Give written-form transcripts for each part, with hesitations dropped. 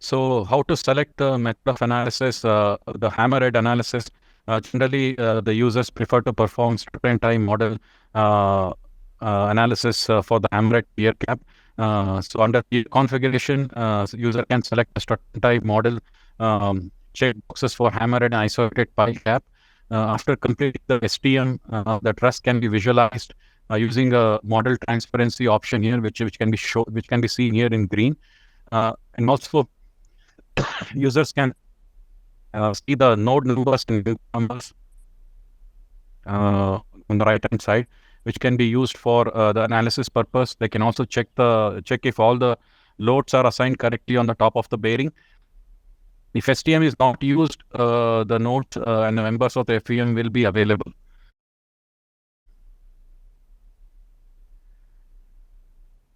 So how to select the method of analysis, the hammerhead analysis. Generally, the users prefer to perform strut time model uh, analysis for the hammerhead pier cap. So under the configuration, user can select a strut type model, check boxes for hammerhead and isolated pile cap. After completing the STM, the truss can be visualized using a model transparency option here, which can be seen here in green, and also users can see the node numbers and link numbers on the right hand side, which can be used for the analysis purpose. They can also check if all the loads are assigned correctly on the top of the bearing. If STM is not used, the nodes and the members of the FEM will be available.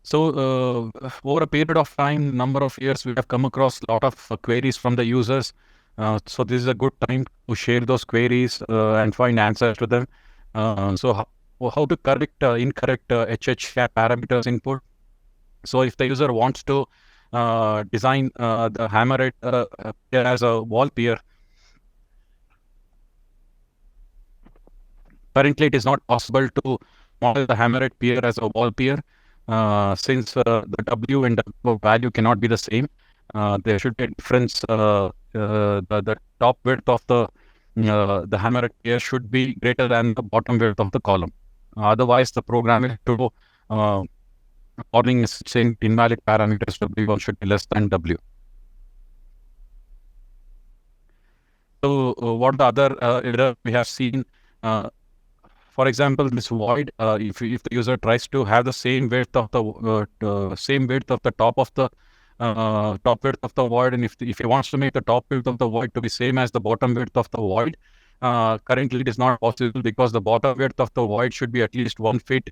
So over a period of time, number of years, we have come across a lot of queries from the users. So this is a good time to share those queries and find answers to them. So how to correct incorrect HH cap parameters input. So if the user wants to design the hammerhead pier as a wall pier, currently it is not possible to model the hammerhead pier as a wall pier since the W and W value cannot be the same. There should be a difference. The top width of the hammerhead pier should be greater than the bottom width of the column. Otherwise, the program will do warning is saying invalid parameters W1 should be less than W. So what the other error we have seen? For example, this void. If the user tries to have the same width of the top of the top width of the void, and if he wants to make the top width of the void to be same as the bottom width of the void, currently it is not possible because the bottom width of the void should be at least 1 feet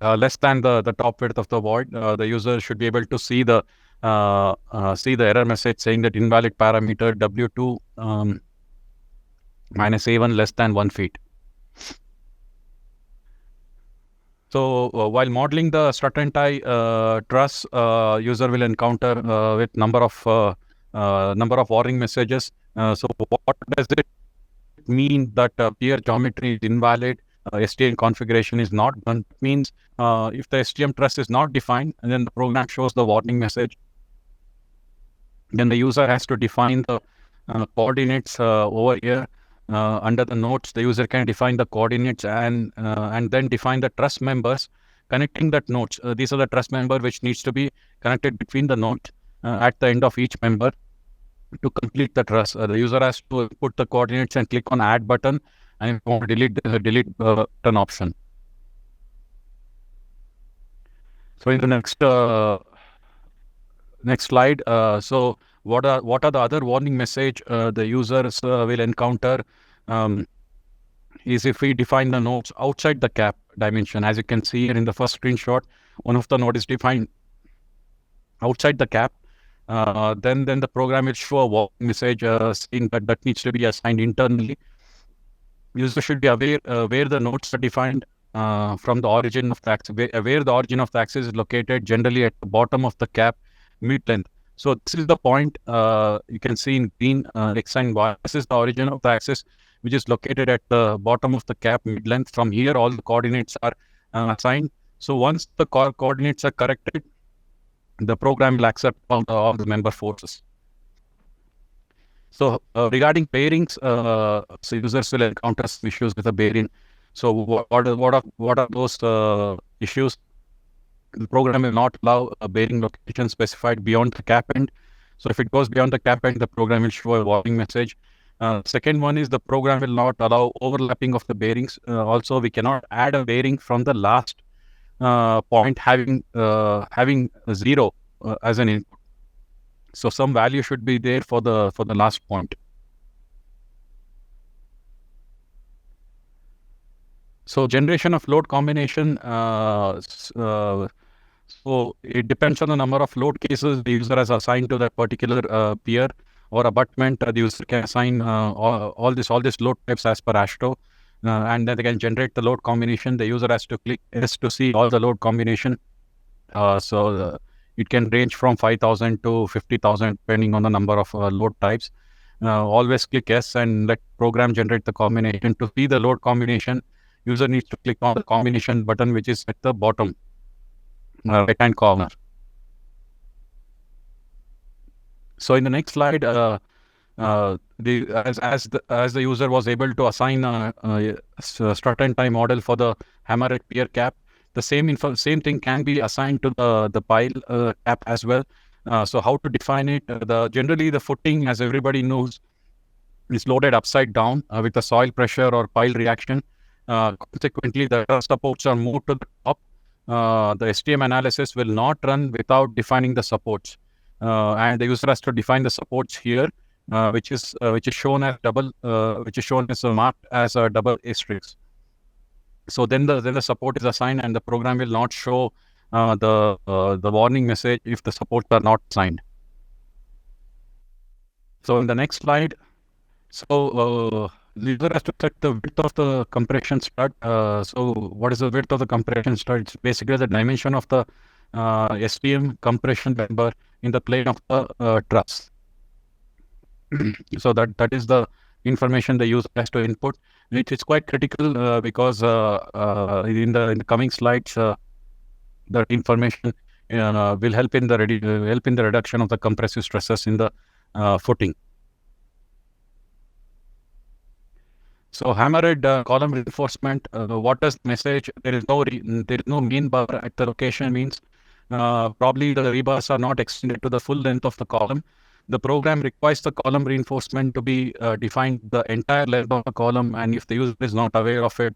less than the top width of the void. The user should be able to see the error message saying that invalid parameter W2 minus A1 less than 1 feet. So while modeling the strut and tie truss, user will encounter with number of warning messages. So what does it mean that pier geometry is invalid? STM configuration is not done. It means if the STM truss is not defined, and then the program shows the warning message, then the user has to define the coordinates over here. Under the nodes, the user can define the coordinates and then define the truss members connecting that nodes. These are the truss member which needs to be connected between the nodes at the end of each member to complete the truss. The user has to put the coordinates and click on add button, and if you want to delete button option. So in the next slide, so what are the other warning message the users will encounter is if we define the nodes outside the cap dimension. As you can see here in the first screenshot, one of the nodes is defined outside the cap. Then the program will show a warning message saying that needs to be assigned internally. User should be aware where the nodes are defined from the origin of the axis, where the origin of the axis is located, generally at the bottom of the cap mid-length. So this is the point you can see in green, X and Y. This is the origin of the axis, which is located at the bottom of the cap mid-length. From here, all the coordinates are assigned. So once the coordinates are corrected, the program will accept all the member forces. So regarding bearings, so users will encounter issues with the bearing. So what are those issues? The program will not allow a bearing location specified beyond the cap end. So if it goes beyond the cap end, the program will show a warning message. Second one is the program will not allow overlapping of the bearings. Also, we cannot add a bearing from the last point having a 0 as an input. So some value should be there for the last point. So generation of load combination. So it depends on the number of load cases the user has assigned to that particular pier or abutment. The user can assign all these load types as per ASHTO. and then they can generate the load combination. The user has to click S to see all the load combination. It can range from 5,000 to 50,000 depending on the number of load types. Always click S and let program generate the combination. To see the load combination, user needs to click on the combination button, which is at the bottom right-hand corner. So in the next slide, as the user was able to assign a strut and tie model for the Hammer Head Pier cap, the same thing can be assigned to the pile cap as well. So how to define it? Generally the footing, as everybody knows, is loaded upside down with the soil pressure or pile reaction. Consequently, the truss supports are moved to the top. The STM analysis will not run without defining the supports, and the user has to define the supports here, which is shown as marked as a double asterisk. So then the support is assigned, and the program will not show the warning message if the supports are not assigned. So in the next slide, the user has to set the width of the compression strut. So what is the width of the compression strut? It's basically the dimension of the STM compression member in the plane of the truss. So that is the information the user has to input. It's quite critical because in the coming slides, the information will help in the reduction of the compressive stresses in the footing. So hammerhead column reinforcement. What does the message? There is no mean bar at the location. Means probably the rebars are not extended to the full length of the column. The program requires the column reinforcement to be defined the entire length of the column, and if the user is not aware of it,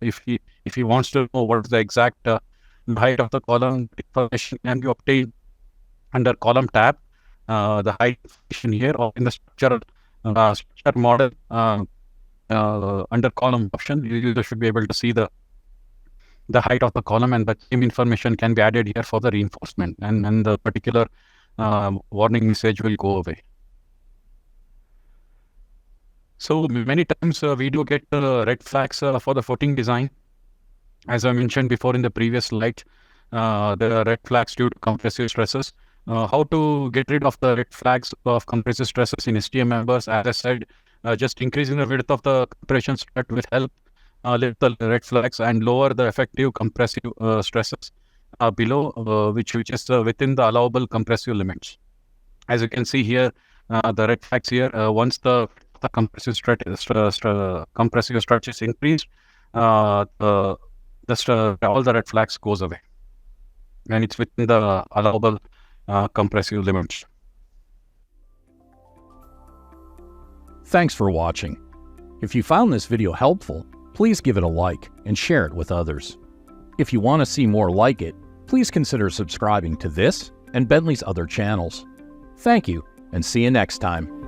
if he wants to know what is the exact height of the column, information can be obtained under column tab. The height information here, or in the structure model under column option, you should be able to see the height of the column, and the same information can be added here for the reinforcement, and the particular warning message will go away. So many times we do get red flags for the footing design. As I mentioned before in the previous slide, there are red flags due to compressive stresses. How to get rid of the red flags of compressive stresses in STM members? As I said, just increasing the width of the compression strut will help lift the red flags and lower the effective compressive stresses below, which is within the allowable compressive limits. As you can see here, the red flags here, once the compressive strut is increased, all the red flags goes away, and it's within the allowable compressive limits. Thanks for watching. If you found this video helpful, please give it a like and share it with others. If you want to see more like it, please consider subscribing to this and Bentley's other channels. Thank you, and see you next time.